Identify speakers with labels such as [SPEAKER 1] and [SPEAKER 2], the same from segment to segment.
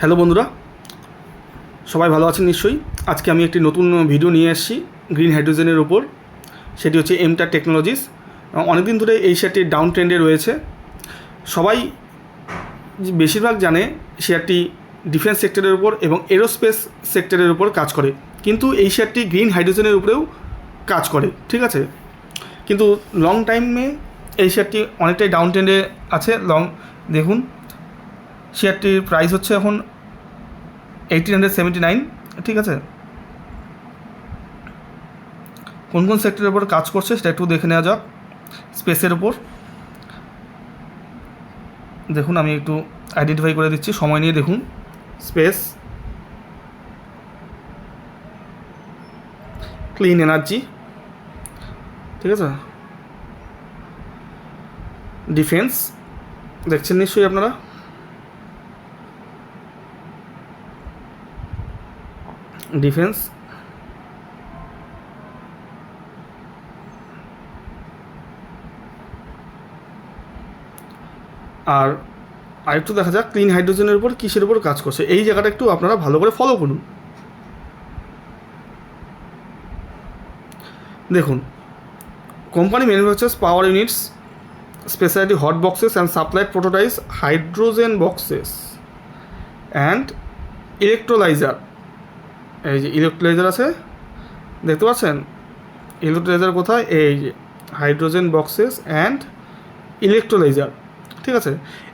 [SPEAKER 1] Hello বন্ধুরা, সবাই ভালো আছেন নিশ্চয়ই। আজকে আমি একটি নতুন ভিডিও নিয়ে এসেছি গ্রিন হাইড্রোজেনের উপর। সেটি হচ্ছে এমটার টেকনোলজিস। অনেকদিন ধরে এই শেয়ারটি ডাউন ট্রেন্ডে রয়েছে। সবাই বেশিরভাগ জানে শেয়ারটি ডিফেন্স সেক্টরের উপর এবং এরোস্পেস সেক্টরের উপর কাজ করে, কিন্তু এই শেয়ারটি গ্রিন হাইড্রোজেনের উপরেও কাজ করে, ঠিক আছে। কিন্তু লং টাইমে এই শেয়ারটি অনেকটাই ডাউন ট্রেন্ডে আছে। দেখুন, শেয়ারটির প্রাইস হচ্ছে এখন 1879, ঠিক আছে। কোন কোন সেক্টরের উপর কাজ করছে সেটা একটু দেখে নেওয়া যাক। স্পেসের উপর দেখুন, আমি একটু আইডেন্টিফাই করে দিচ্ছি, সময় নিয়ে দেখুন। স্পেস, ক্লিন এনার্জি, ঠিক আছে, ডিফেন্স দেখছেন নিশ্চয়ই আপনারা, ডিফেন্স, আর আরেকটু দেখা যাক ক্লিন হাইড্রোজেনের উপর কিসের উপর কাজ করছে। এই জায়গাটা একটু আপনারা ভালো করে ফলো করুন। দেখুন, company manufactures power units, speciality hot boxes and supplied prototypes hydrogen boxes and electrolyser. এই যে ইলেকট্রোলাইজার আছে, দেখতে পাচ্ছেন ইলেকট্রোলাইজার কোথায়? এই যে হাইড্রোজেন বক্সেস অ্যান্ড ইলেকট্রোলাইজার, ঠিক আছে।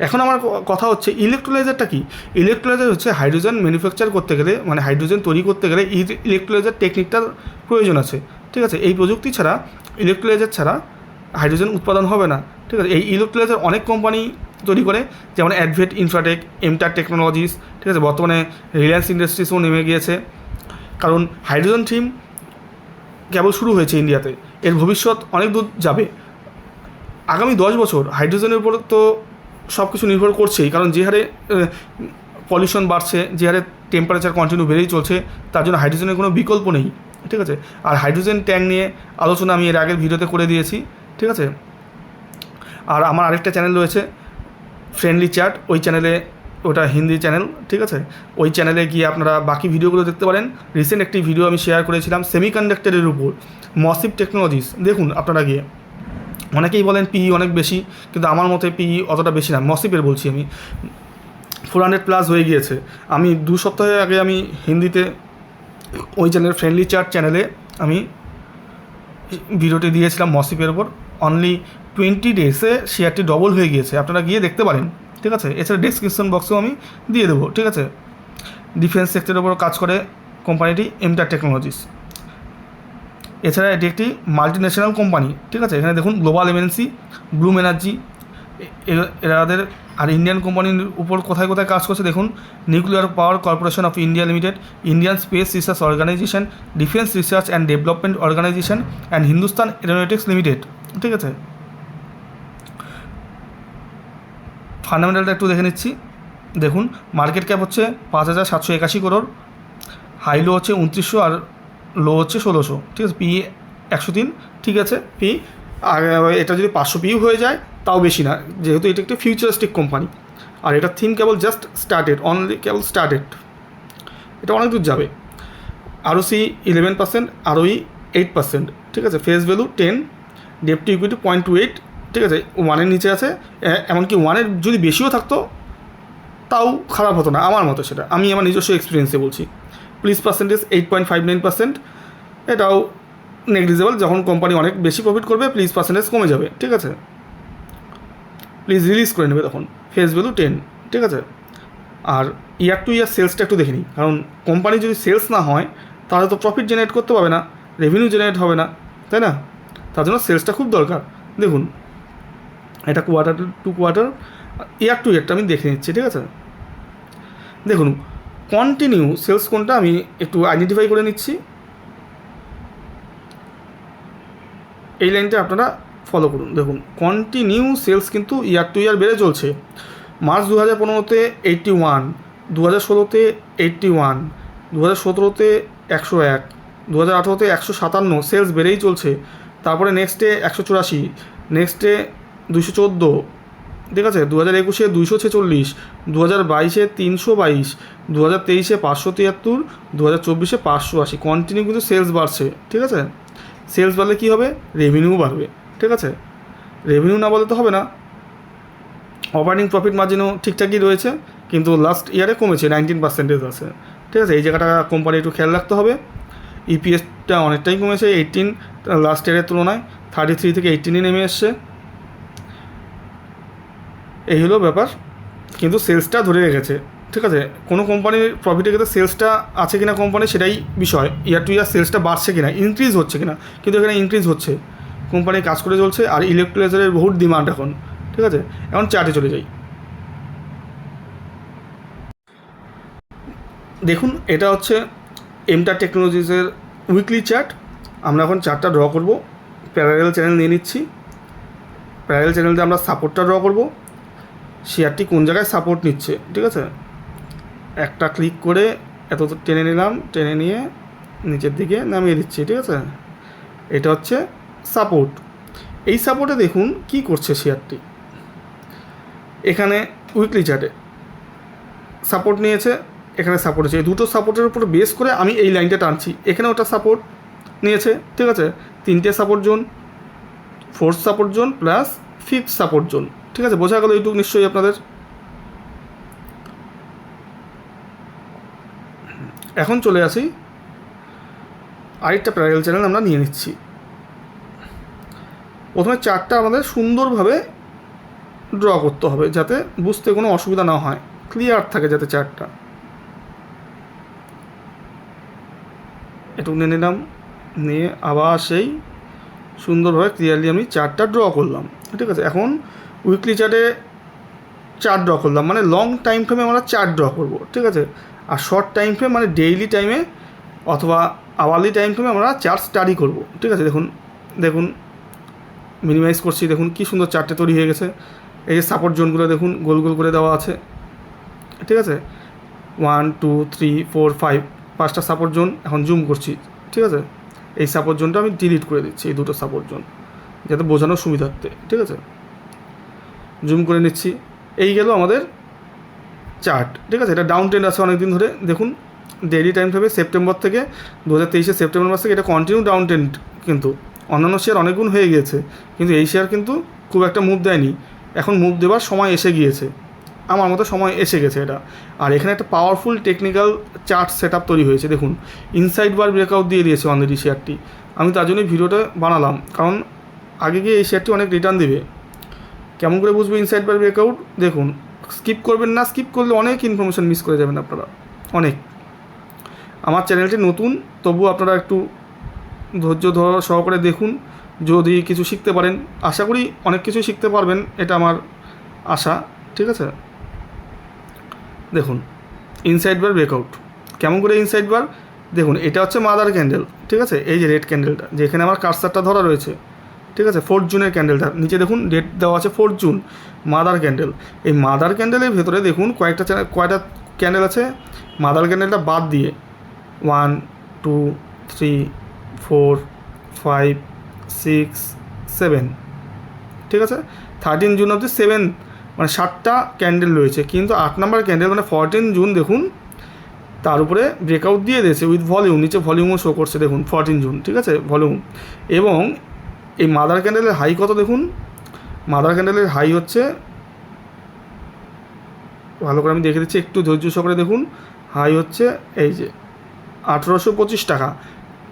[SPEAKER 1] এখন আমার কথা হচ্ছে ইলেকট্রোলাইজারটা কি? ইলেকট্রোলাইজার হচ্ছে হাইড্রোজেন ম্যানুফ্যাকচার করতে গেলে, মানে হাইড্রোজেন তৈরি করতে গেলে ইলেকট্রোলাইজার টেকনিকটার প্রয়োজন আছে, ঠিক আছে। এই প্রযুক্তি ছাড়া, ইলেকট্রোলাইজার ছাড়া হাইড্রোজেন উৎপাদন হবে না, ঠিক আছে। এই ইলেকট্রোলাইজার অনেক কোম্পানি তৈরি করে, যেমন অ্যাডভেট ইনফ্রাটেক, এমটার টেকনোলজিস, ঠিক আছে। বর্তমানে রিলায়েন্স ইন্ডাস্ট্রিজও নেমে গিয়েছে, কারণ হাইড্রোজেন থিম কেবল শুরু হয়েছে ইন্ডিয়াতে, এর ভবিষ্যৎ অনেক দূর যাবে। আগামী 10 বছর হাইড্রোজেনের উপর তো সব কিছু নির্ভর করছেই, কারণ যে হারে পলিউশন বাড়ছে, যে হারে টেম্পারেচার কন্টিনিউ বেড়েই চলছে, তার জন্য হাইড্রোজেনের কোনো বিকল্প নেই, ঠিক আছে। আর হাইড্রোজেন ট্যাঙ্ক নিয়ে আলোচনা আমি এর আগের ভিডিওতে করে দিয়েছি, ঠিক আছে। আর আমার আরেকটা চ্যানেল রয়েছে ফ্রেন্ডলি চ্যাট, ওই চ্যানেলে, ওটা হিন্দি চ্যানেল, ঠিক আছে। ওই চ্যানেলে গিয়ে আপনারা বাকি ভিডিওগুলো দেখতে পারেন। রিসেন্ট একটি ভিডিও আমি শেয়ার করেছিলাম সেমিকন্ডাক্টরের উপর, মসিভ টেকনোলজিস, দেখুন আপনারা গিয়ে। অনেকেই বলেন পিই অনেক বেশি, কিন্তু আমার মতে পিই অতটা বেশি না। মসিপের বলছি আমি, 400+ হয়ে গিয়েছে। আমি 2 সপ্তাহ আগে আমি হিন্দিতে ওই চ্যানেল ফ্রেন্ডলি চ্যাট চ্যানেলে আমি ভিডিওটি দিয়েছিলাম মসিপের ওপর। অনলি 20 ডেজে শেয়ারটি ডবল হয়ে গিয়েছে, আপনারা গিয়ে দেখতে পারেন, ঠিক আছে। এছাড়া ডেসক্রিপশন বক্সেও আমি দিয়ে দেবো, ঠিক আছে। ডিফেন্স সেক্টরের ওপর কাজ করে কোম্পানিটি এমটার টেকনোলজিস। এছাড়া এটি একটি মাল্টিন্যাশনাল কোম্পানি, ঠিক আছে। এখানে দেখুন গ্লোবাল এমএনসি, ব্লুম এনার্জি, এরাদের। আর ইন্ডিয়ান কোম্পানির উপর কোথায় কোথায় কাজ করছে দেখুন: Nuclear Power Corporation of India Limited, Indian Space Research Organisation, Defence Research and Development Organisation and Hindustan Aeronautics Limited, ঠিক আছে। ফান্ডামেন্টালটা একটু দেখে নিচ্ছি। দেখুন, মার্কেট ক্যাপ হচ্ছে 5781 করোড়, হাই লো হচ্ছে 2900 আর লো হচ্ছে 1600, ঠিক আছে। পি 103, ঠিক আছে। পি আর এটা যদি 500 পিউ হয়ে যায় তাও বেশি না, যেহেতু এটা একটি ফিউচারিস্টিক কোম্পানি। আর এটা থিম কেবল জাস্ট স্টার্টেড, অনলি কেবল স্টার্টেড, এটা অনেক দূর যাবে। আরওসি 11%, আরওই 8%, ঠিক আছে। Face value 10, debt to equity 0.28, ঠিক আছে। 1-এর নিচে আছে, এমনকি 1-এর যদি বেশিও থাকতো তাও খারাপ হতো না আমার মতো, সেটা আমি আমার নিজস্ব এক্সপিরিয়েন্সে বলছি। প্লিজ পার্সেন্টেজ 8.59%, এটাও নেগলিজেবল। যখন কোম্পানি অনেক বেশি প্রফিট করবে প্লিজ পার্সেন্টেজ কমে যাবে, ঠিক আছে। প্লিজ রিলিজ করে নেবে তখন। ফেস ভ্যালু 10, ঠিক আছে। আর ইয়ার টু ইয়ার সেলসটা একটু দেখে নিই, কারণ কোম্পানি যদি সেলস না হয় তাহলে তো প্রফিট জেনারেট করতে পারবে না, রেভিনিউ জেনারেট হবে না, তাই না? তার জন্য সেলসটা খুব দরকার। দেখুন, এটা quarter to quarter, year two ইয়ারটা আমি দেখে নিচ্ছি, ঠিক আছে। দেখুন, কন্টিনিউ সেলস কোনটা আমি একটু আইডেন্টিফাই করে নিচ্ছি। এই লাইনটা আপনারা ফলো করুন। দেখুন, কন্টিনিউ সেলস কিন্তু ইয়ার টু ইয়ার বেড়ে চলছে। মার্চ 2015-তে 81, 2016-তে 81, 2017-তে 101, 2018-তে 157, সেলস বেড়েই চলছে। তারপরে নেক্সটে 184, নেক্সটে 214, ঠিক আছে, 2021-এ 246, 2022-এ 322, 2023-এ 573, 2024-এ 580। কন্টিনিউ কিন্তু সেলস বাড়ছে। ঠিক আছে, সেলস বাড়লে কী হবে, রেভিনিউ বাড়বে। ঠিক আছে, রেভিনিউ না বলে তো হবে না। অপারেটিং প্রফিট মার্জিনও ঠিকঠাকই রয়েছে, কিন্তু লাস্ট ইয়ারে কমেছে, 19% আছে। ঠিক আছে, এই জায়গাটা কোম্পানি একটু খেয়াল রাখতে হবে। ইপিএসটা অনেকটাই কমেছে, 18 লাস্ট ইয়ারের তুলনায় 33 থেকে 18-এ নেমে এসছে। এই হলো ব্যাপার, কিন্তু সেলসটা ধরে রেখেছে। ঠিক আছে, কোনো কোম্পানির প্রফিটের ক্ষেত্রে সেলসটা আছে কিনা কোম্পানি, সেটাই বিষয়। ইয়ার টু ইয়ার সেলসটা বাড়ছে কিনা, ইনক্রিজ হচ্ছে কিনা, কিন্তু এখানে ইনক্রিজ হচ্ছে, কোম্পানি কাজ করে চলছে। আর ইলেকট্রোলাইজারের বহুত ডিমান্ড এখন। ঠিক আছে, এখন চার্টে চলে যাই। দেখুন, এটা হচ্ছে এমটার টেকনোলজিসের উইকলি চার্ট। আমরা এখন চার্টটা ড্র করব। প্যারালেল চ্যানেল নিয়ে নিচ্ছি। প্যারালেল চ্যানেলতে আমরা সাপোর্টটা ড্র করব, শেয়ারটি কোন জায়গায় সাপোর্ট নিচ্ছে। ঠিক আছে, একটা ক্লিক করে এত টেনে নিলাম, টেনে নিয়ে নিচের দিকে নামিয়ে দিচ্ছি। ঠিক আছে, এটা হচ্ছে সাপোর্ট। এই সাপোর্টে দেখুন কি করছে শেয়ারটি। এখানে উইকলি চার্টে সাপোর্ট নিয়েছে, এখানে সাপোর্ট আছে। এই দুটো সাপোর্টের উপর বেস করে আমি এই লাইনটা টানছি। এখানে ওটা সাপোর্ট নিয়েছে। ঠিক আছে, 3টে support zone, 4th support zone plus 5th support zone. ঠিক আছে, বোঝা গেল এইটুকু নিশ্চয়ই আপনাদের। এখন চলে আসি, আরেকটা প্যারালেল চ্যানেল আমরা নিয়ে নিচ্ছি। প্রথমে চার্টটা আমাদের সুন্দরভাবে ড্র করতে হবে, যাতে বুঝতে কোনো অসুবিধা না হয়, ক্লিয়ার থাকে যাতে চার্টটা। এটুকু নিয়ে নিলাম, নিয়ে আবার সেই সুন্দরভাবে ক্লিয়ারলি আমি চার্টটা ড্র করলাম। ঠিক আছে, এখন উইকলি চার্টে চার্ট ড্র করলাম, মানে লং টাইম ফ্রেমে আমরা চার্ট ড্র করব। ঠিক আছে, আর শর্ট টাইম ফ্রেম মানে ডেইলি টাইমে অথবা আওয়ারলি টাইম ফ্রেমে আমরা চার্ট স্টাডি করব। ঠিক আছে, দেখুন দেখুন মিনিমাইজ করছি, দেখুন কী সুন্দর চার্টে তৈরি হয়ে গেছে। এই যে সাপোর্ট জোনগুলো দেখুন গোল গোল করে দেওয়া আছে। ঠিক আছে, 1 2 3 4 5, 5টা সাপোর্ট জোন। এখন জুম করছি। ঠিক আছে, এই সাপোর্ট জোনটা আমি ডিলিট করে দিচ্ছি, এই দুটো সাপোর্ট জোন, যাতে বোঝানোর সুবিধার্থে। ঠিক আছে, জুম করে নিচ্ছি। এই গেল আমাদের চার্ট। ঠিক আছে, এটা ডাউন ট্রেন্ড আছে অনেক দিন ধরে। দেখুন ডেইলি টাইম ফ্রেমে সেপ্টেম্বর থেকে 2023-এর সেপ্টেম্বর মাস থেকে এটা কন্টিনিউ ডাউন ট্রেন্ড, কিন্তু অন্যান্য শেয়ার অনেক গুণ হয়ে গিয়েছে, কিন্তু এই শেয়ার কিন্তু খুব একটা মুভ দেয়নি। এখন মুভ দেওয়ার সময় এসে গিয়েছে, আমার মতো সময় এসে গেছে এটা। আর এখানে একটা powerful technical chart set up তৈরি হয়েছে। দেখুন ইনসাইড বার ব্রেকআউট দিয়ে দিয়েছে অলরেডি শেয়ারটি। আমি তার জন্যই ভিডিওটা বানালাম, কারণ আগে গিয়ে এই শেয়ারটি অনেক রিটার্ন দেবে। কেমন করে বুঝবো ইনসাইড বার ব্রেকআউট? দেখুন, স্কিপ করবেন না, স্কিপ করলে অনেক ইনফরমেশান মিস করে যাবেন আপনারা, অনেক। আমার চ্যানেলটি নতুন, তবুও আপনারা একটু ধৈর্য সহকারে দেখুন, যদি কিছু শিখতে পারেন। আশা করি অনেক কিছু শিখতে পারবেন, এটা আমার আশা। ঠিক আছে, দেখুন ইনসাইড বার ব্রেকআউট। কেমন করে ইনসাইড বার? দেখুন এটা হচ্ছে মাদার ক্যান্ডেল। ঠিক আছে, এই যে রেড ক্যান্ডেলটা, যেখানে আমার কার্সারটা ধরা রয়েছে। ঠিক আছে, 4 জুনের ক্যান্ডেলটা, নিচে দেখুন ডেট দেওয়া আছে 4 জুন, মাদার ক্যান্ডেল। এই মাদার ক্যান্ডেলের ভেতরে দেখুন কয়টা ক্যান্ডেল আছে মাদার ক্যান্ডেলটা বাদ দিয়ে, 1 2 3 4 5 6 7। ঠিক আছে, 13 জুন অবধি 7, মানে 7টা ক্যান্ডেল রয়েছে। কিন্তু 8 নম্বর ক্যান্ডেল মানে 14 জুন দেখুন, তার উপরে ব্রেকআউট দিয়ে দিয়েছে উইথ ভলিউম, নিচে ভলিউমও শো করছে দেখুন 14 জুন। ঠিক আছে, ভলিউম। এবং এই মাদার ক্যান্ডেলের হাই কত দেখুন, মাদার ক্যান্ডেলের হাই হচ্ছে, ভালো করে আমি দেখে দিচ্ছি, একটু ধৈর্য সহকারে দেখুন। হাই হচ্ছে এই যে 1825 টাকা।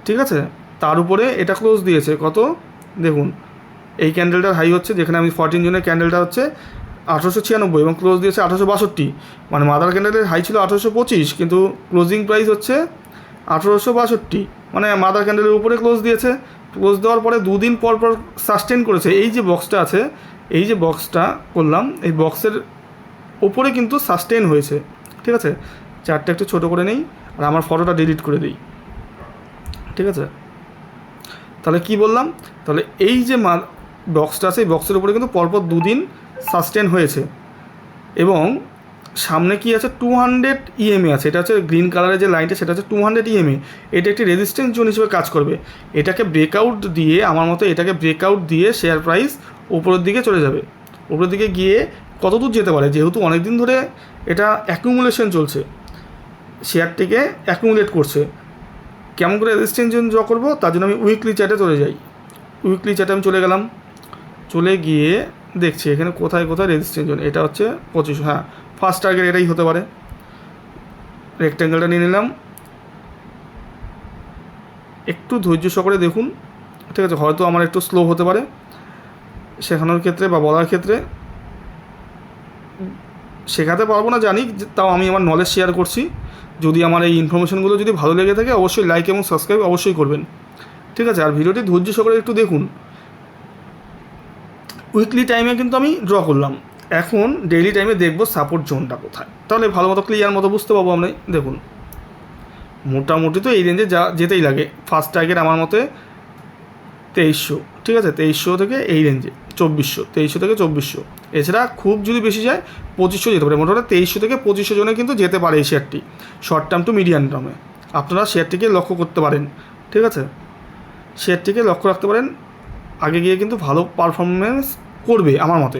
[SPEAKER 1] ঠিক আছে, তার উপরে এটা ক্লোজ দিয়েছে কত দেখুন, এই ক্যান্ডেলটার হাই হচ্ছে, যেখানে আমি 14 জুনের ক্যান্ডেলটা হচ্ছে 1896 এবং ক্লোজ দিয়েছে 1862। মানে মাদার ক্যান্ডেলের হাই ছিল 1825, কিন্তু ক্লোজিং প্রাইস হচ্ছে 1862। মানে মাদার ক্যান্ডেলের উপরে ক্লোজ দিয়েছে। ক্লোজ দেওয়ার পরে 2 দিন পর পর সাস্টেন করেছে। এই যে বক্সটা আছে, এই যে বক্সটা করলাম, এই বক্সের ওপরে কিন্তু সাস্টেন হয়েছে। ঠিক আছে, চার্টটা একটু ছোটো করে নেই, আর আমার ফটোটা ডিলিট করে দিই। ঠিক আছে, তাহলে কি বললাম, তাহলে এই যে বক্সটা আছে, এই বক্সের উপরে কিন্তু পরপর 2 দিন সাস্টেন হয়েছে। এবং সামনে কি আছে, 200 ইএমএ আছে। এটা হচ্ছে গ্রিন কালারের যে লাইনটা, সেটা হচ্ছে 200 ইএমএ। এটা একটি রেজিস্ট্যান্স জোন হিসেবে কাজ করবে। এটাকে ব্রেকআউট দিয়ে, আমার মতো এটাকে ব্রেকআউট দিয়ে শেয়ার প্রাইস উপরের দিকে চলে যাবে। উপরের দিকে গিয়ে কত দূর যেতে পারে, যেহেতু অনেক দিন ধরে এটা অ্যাকুমুলেশন চলছে, শেয়ারটিকে অ্যাকুমুলেট করছে। কেমন করে রেজিস্ট্যান্স জোন ড্র করবো, তার জন্য আমি উইকলি চার্টে চলে যাই। উইকলি চার্টে আমি চলে গেলাম, চলে গিয়ে দেখছি এখানে কোথায় কোথায় রেজিস্ট্যান্স জোন। এটা হচ্ছে 25, হ্যাঁ ফার্স্ট টার্গেট এটাই হতে পারে। রেক্ট্যাঙ্গেলটা নিয়ে নিলাম, একটু ধৈর্য সহকারে দেখুন, ঠিক আছে। হয়তো আমার একটু স্লো হতে পারে শেখানোর ক্ষেত্রে বা বলার ক্ষেত্রে, শেখাতে পারবো না জানি, তাও আমি আমার নলেজ শেয়ার করছি। যদি আমার এই ইনফরমেশনগুলো যদি ভালো লেগে থাকে অবশ্যই লাইক এবং সাবস্ক্রাইব অবশ্যই করবেন, ঠিক আছে। আর ভিডিওটি ধৈর্য সহকারে একটু দেখুন। উইকলি টাইমে কিন্তু আমি ড্র করলাম, এখন ডেইলি টাইমে দেখবো সাপোর্ট জোনটা কোথায়, তাহলে ভালো মতো ক্লিয়ার মতো বুঝতে পারবো আমরা। দেখুন মোটামুটি তো এই রেঞ্জে যেতেই লাগে। ফার্স্ট টার্গেট আমার মতে 2300, ঠিক আছে, 2300 থেকে এই রেঞ্জে 2400, 2300 থেকে 2400। এছাড়া খুব যদি বেশি যায় 2500 যেতে পারে। মোটামুটি 2300 থেকে 2500 জনে কিন্তু যেতে পারে এই শেয়ারটি, শর্ট টার্ম টু মিডিয়াম টার্মে। আপনারা শেয়ারটিকে লক্ষ্য করতে পারেন, ঠিক আছে, শেয়ারটিকে লক্ষ্য রাখতে পারেন। আগে গিয়ে কিন্তু ভালো পারফরমেন্স করবে আমার মতে।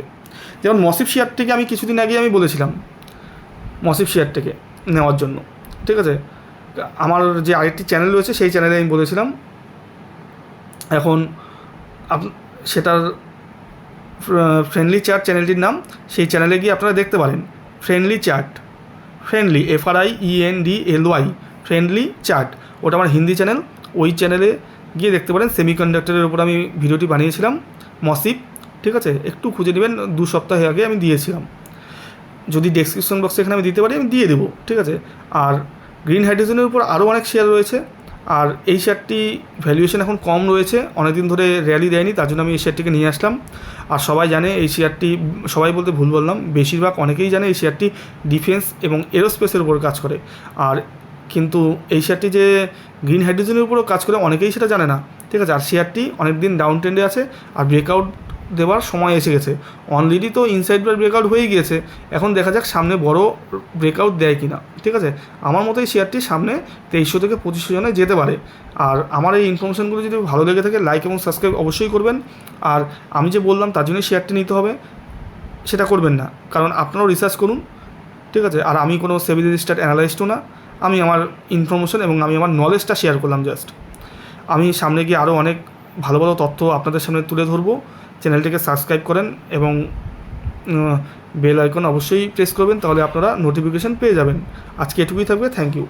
[SPEAKER 1] যেমন মসিফ শেয়ারটিকে আমি কিছুদিন আগে আমি বলেছিলাম মসিফ শেয়ারটিকে নেওয়ার জন্য, ঠিক আছে। আমার যে আরেকটি চ্যানেল রয়েছে সেই চ্যানেলে আমি বলেছিলাম। এখন সেটার ফ্রেন্ডলি চার্ট চ্যানেলটির নাম, সেই চ্যানেলে গিয়ে আপনারা দেখতে পারেন friendly chart, friendly FRIENDLY, friendly chart, ওটা আমার হিন্দি চ্যানেল। ওই চ্যানেলে গিয়ে দেখতে পারেন সেমিকন্ডাক্টরের উপর আমি ভিডিওটি বানিয়েছিলাম মসিফ, ঠিক আছে। একটু খুঁজে নেবেন, 2 সপ্তাহ আগে আমি দিয়েছিলাম। যদি ডেসক্রিপশন বক্সে এখানে আমি দিতে পারি আমি দিয়ে দেবো, ঠিক আছে। আর গ্রিন হাইড্রোজেনের উপর আরও অনেক শেয়ার রয়েছে, আর এই শেয়ারটি ভ্যালুয়েশন এখন কম রয়েছে, অনেকদিন ধরে র্যালি দেয়নি, তার জন্য আমি এই শেয়ারটিকে নিয়ে আসলাম। আর সবাই জানে এই শেয়ারটি, সবাই বলতে ভুল বললাম, বেশিরভাগ অনেকেই জানে এই শেয়ারটি ডিফেন্স এবং এরোস্পেসের উপর কাজ করে। আর কিন্তু এই শেয়ারটি যে গ্রিন হাইড্রোজেনের উপরও কাজ করে অনেকেই সেটা জানে না, ঠিক আছে। আর শেয়ারটি অনেক দিন ডাউন ট্রেন্ডে আছে, আর ব্রেকআউট দেওয়ার সময় এসে গেছে। অলরেডি তো ইনসাইড বার ব্রেকআউট হয়ে গিয়েছে, এখন দেখা যাক সামনে বড় ব্রেকআউট দেয় কি না, ঠিক আছে। আমার মতো এই শেয়ারটি সামনে 2300 থেকে 2500 জনে যেতে পারে। আর আমার এই ইনফরমেশনগুলো যদি ভালো লেগে থাকে লাইক এবং সাবস্ক্রাইব অবশ্যই করবেন। আর আমি যে বললাম তার জন্য শেয়ারটি নিতে হবে সেটা করবেন না, কারণ আপনারাও রিসার্চ করুন, ঠিক আছে। আর আমি কোনো সেবি রেজিস্টার্ড অ্যানালাইস্টও না, আমি আমার ইনফরমেশন এবং আমি আমার নলেজটা শেয়ার করলাম জাস্ট। আমি সামনে গিয়ে আরও অনেক ভালো ভালো তথ্য আপনাদের সামনে তুলে ধরবো। চ্যানেলটিকে সাবস্ক্রাইব করেন এবং বেল আইকন অবশ্যই প্রেস করবেন, তাহলে আপনারা নোটিফিকেশান পেয়ে যাবেন। আজকে এটুকুই থাকবে, থ্যাংক ইউ।